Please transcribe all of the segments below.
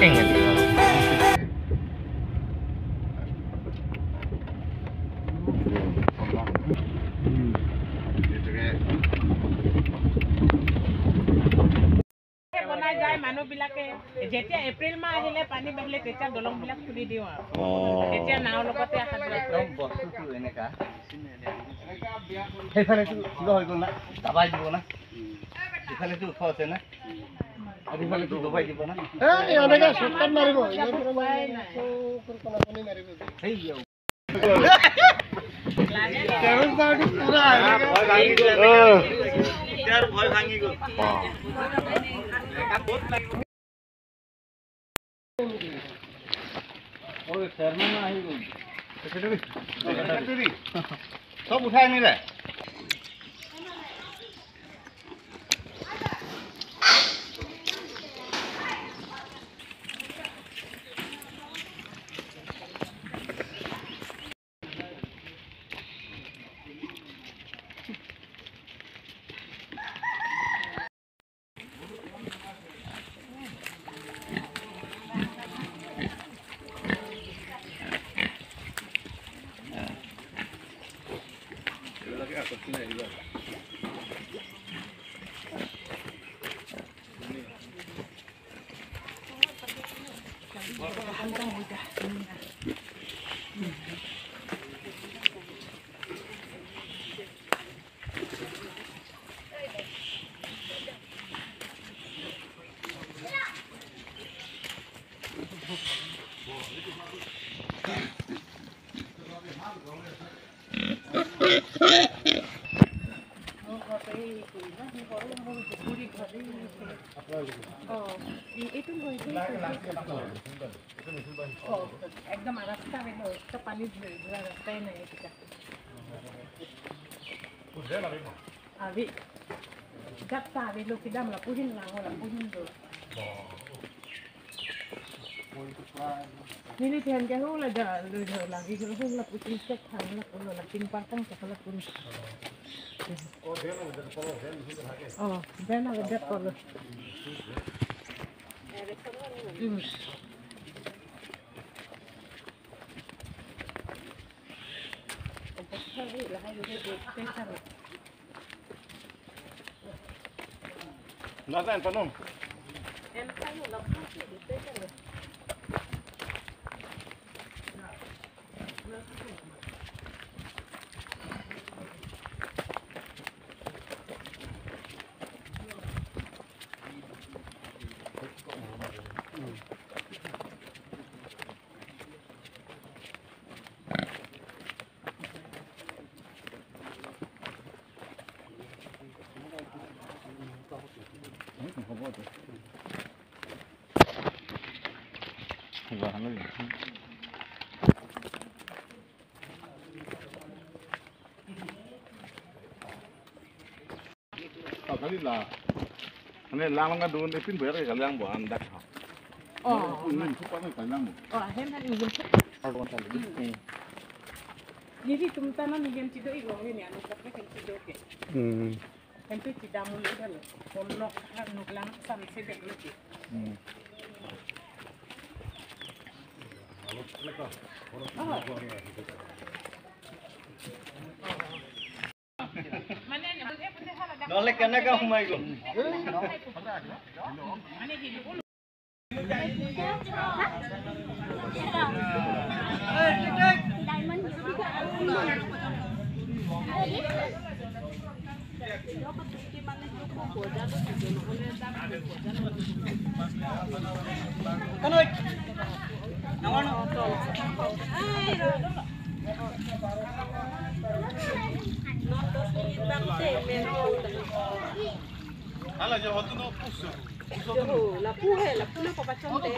মানুহ বিলাকে যেতিয়া এপ্ৰিল মাহ আহিলে পানী বাঢ়িলে তেতিয়া দলং বিলাক খুলি দিওঁ আৰু তেতিয়া নাও লগতে একদম বস্তুটো এনেকা সেইফালেতো কিবা হৈ গ'ল না দাবাই দিব না সেইফালেতো ওখ আছে না আৰু সেইফালেতো দবাই দিব না এনেকা শৰ্টকাট মাৰিব ভয় ভাঙি গ'ল सब उठाए नहीं रहे एकदम रास्ता में तो पानी भरा रास्ता ही नहीं अभी जब सारे लोग किधर मतलब पुहिन लांगो ला पुहिन दोนี่เทียนแกรู้ละจะเลยเถอะหลังที่เราพูดละปุ้งเช็คทางละคนละกินปลาต้องจากละคนอ๋อเดี๋ยวน่าจะเด็ดก่อนเลยNada, en panón. Kali lah, ane lang nga doon ipin bayar kay kalang bo ang dak. Oh, ini supa na kalang mo. Oh, hen han ingin sup. Arwan tali. Jadi tumta na migem tido ilo ini anu kapne kan tido ke. Kan tu tidak mulu dah le. Kono kan nuklang sam se dek le. Nolak kena kau humai go. Kanoi. Nawan. Ala yo hotu no puso. La puje papachonte.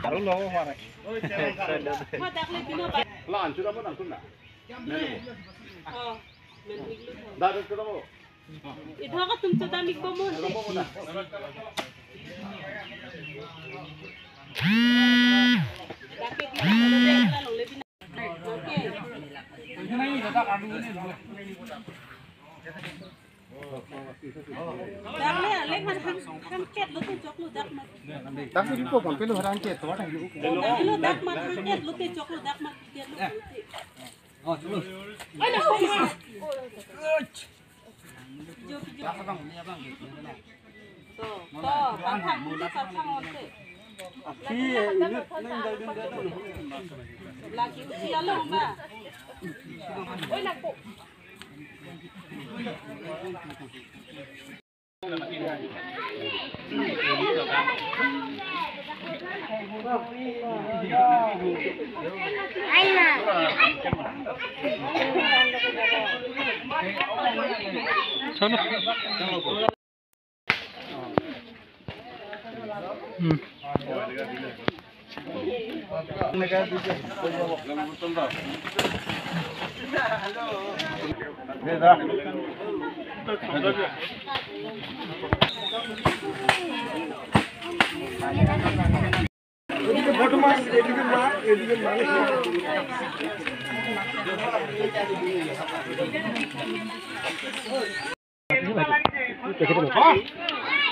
Kalau lo mana? Lan sudah mana sudah? Oh, Dah sudah mau. itu aku tuntut amik komun. Tapi di pokok pelu harang ket, tu ada hiu. Oh, terus. Lagi usia lo mbak. Oi nak po.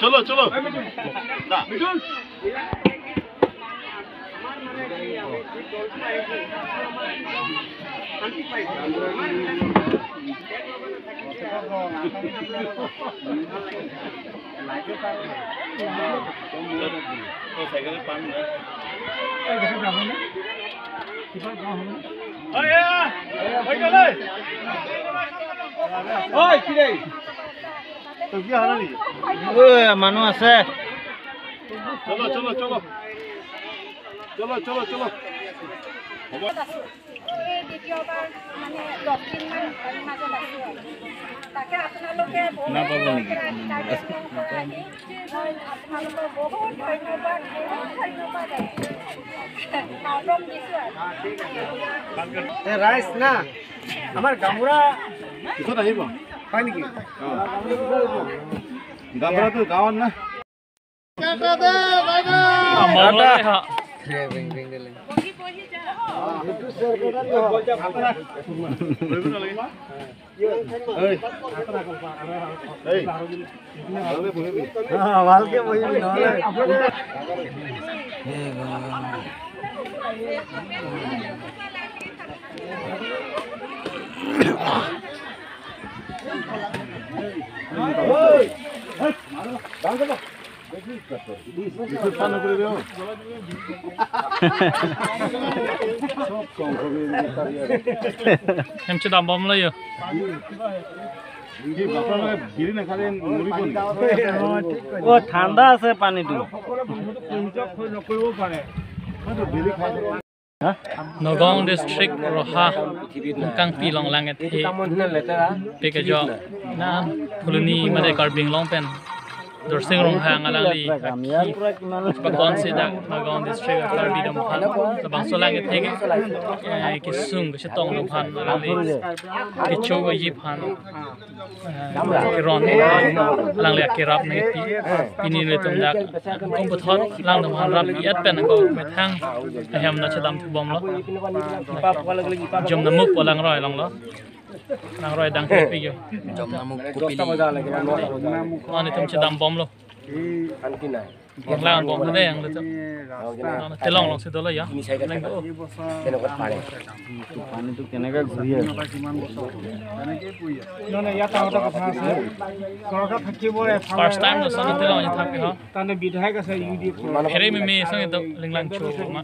चलो चलो दा Oi, kiri. तो क्या है ना नहीं Oi, manu ase. चलो चलो चलो चलो चलो चलो দ্বিতীয়বাৰ মানে 10 দিন মান মাজত আছো তাকে আপোনালোকে না পাব নেকি? আপোনালোকৰ বহুত ধন্যবাদ মাউণ্টন দিছোঁ রাইস না আমার গামুরা कितना नहीं बा হয় নেকি गाबरा तो गावन ना ভালকে বহিবি নহলে पान করে দেও em chưa đọc bom lấy rồi কি বাপা মানে বিড়ি না খালে মুড়ি কোন ও ঠান্ডা আছে পানীটো Nogong district roha kang pi long lang et he pe ka jo na koloni made karbing long pen dorsing rong hang alang li pa kon se da Nogong district karbi dam khan la bang so lang et he ki sung ke tong dam khan alang li ki chu go yi phan ki ron alang li ki rap ne pi ni le tum dak kong pa thot lang dam khan rap yat pen ko me thang hem na chadam thu bom lo jom namuk polang roi long lo nang roi dang pe yo jom namuk kupili mani tum chadam bom lo lang bom thade ang lo te long long se do lo ya lang do পানীটো কেনেকে ঘূৰি আছে first time no son te long thak ha তানে বিধায়ক আছে UDF ere me me sang do linglang chu ma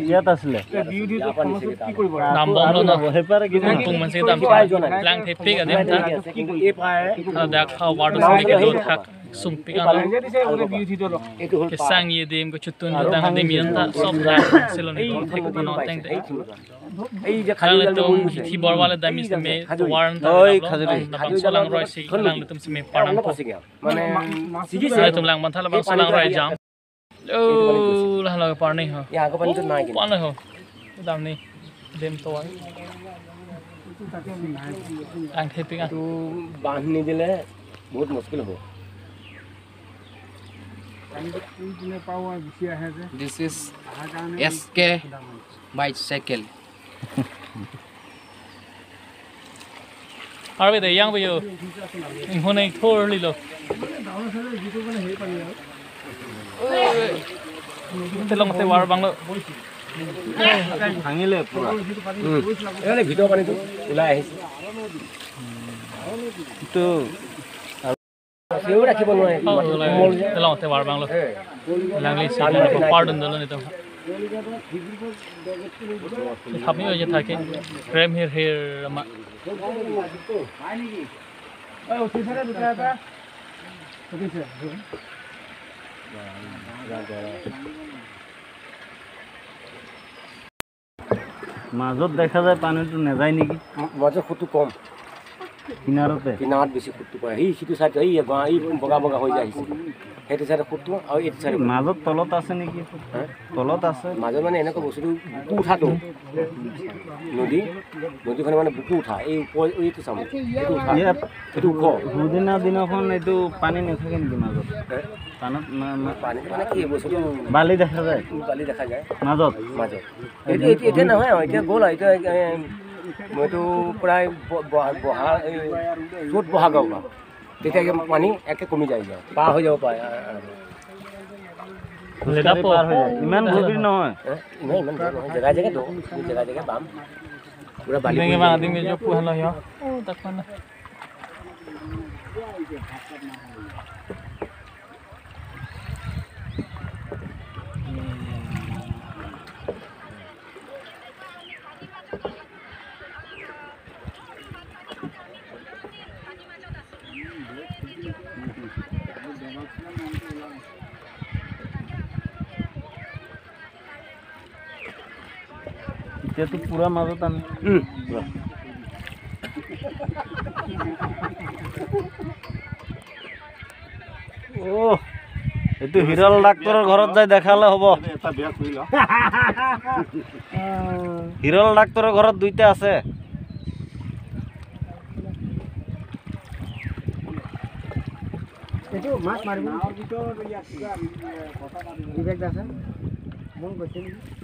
ইয়াত আছিলে বিউডি সমস্যা কি কৰিব dam bom lo na সেইপাৰে কি pung man se dam lang the pe ga dem ta কি কৰিব da kha water se ke do thak sumpi Kalau kan aja di saya udah beauty tu loh. kesang ye dem ko chutun do dang dem yanda sob la silon ni thek pano teng de এই যে khang le tum thi bor wala dami se me warn ta oi khadri solang roi si lang le tum se me parang po মানে se tum lang man thala bang solang roi jam oh la la par ni ho ya ko pan tu nai pan ho dam ni dem to ang theping a tu बांध नहीं दिले बहुत मुश्किल हो This is SK bicycle. arbe de yang be yo hone thor li lo telong te war bang lo ভাঙিলে পুৰা এখানে video পানি তো ওলাই আহিছে তো সেও ৰাখিব নোৱাৰে কোমল যে telong te war bang lo lang li se na pardon do ni to thapni ho je thake frame here ma মাজত দেখা যায় পানীটো নেযায় নেকি মাজে খুঁটটো কম কিনাৰতে কিনাৰত বেছি খুঁটটো পায় সেই সিটো চাইড এই বগা বগা হৈ যায় আহিছে সেইটো চাইডে খুঁটটো আৰু এইটো চাইডে মাজত তলত আছে নেকি তলত আছে মাজত মানে এনেকুৱা বস্তুটো বুকু উঠাটো নদীখনে মানে বুকু উঠা এই ওপৰ এইটো চাম এইটো উঠা ইয়াত এইটো ওখ দুদিনৰ দিনাখন এইটো পানী নাথাকে নেকি মাজত পানীত পানী মানে কি বস্তুটো বালি দেখা যায় বালি দেখা যায় মাজত মাজত এইটো এতিয়া নহয় আৰু এতিয়া গ'ল আৰু এতিয়া মইতো প্ৰায় বহা য'ত বহাগাঁও বা তেতিয়া পানী একে কমি যায় পাৰ হৈ যাব পাৰে leda po পাৰ হৈ যায় ইমান গভীৰ নহয় ইমান জেগাই জেগাই দ জেগাই জেগাই বাম পুৰা বালি ding ma ding jo pu han lo yo tak mana এতিয়াতো পুৰা মাজত আমি এইটো হিৰল ডাক্তৰৰ ঘৰত যাই দেখালে হ'ব এটা বেয়া কৰিল হিৰল ডাক্তৰৰ ঘৰত দুইটা আছে এইটো মাছ মাৰিব ভিতৰত আছে মন গৈছে নেকি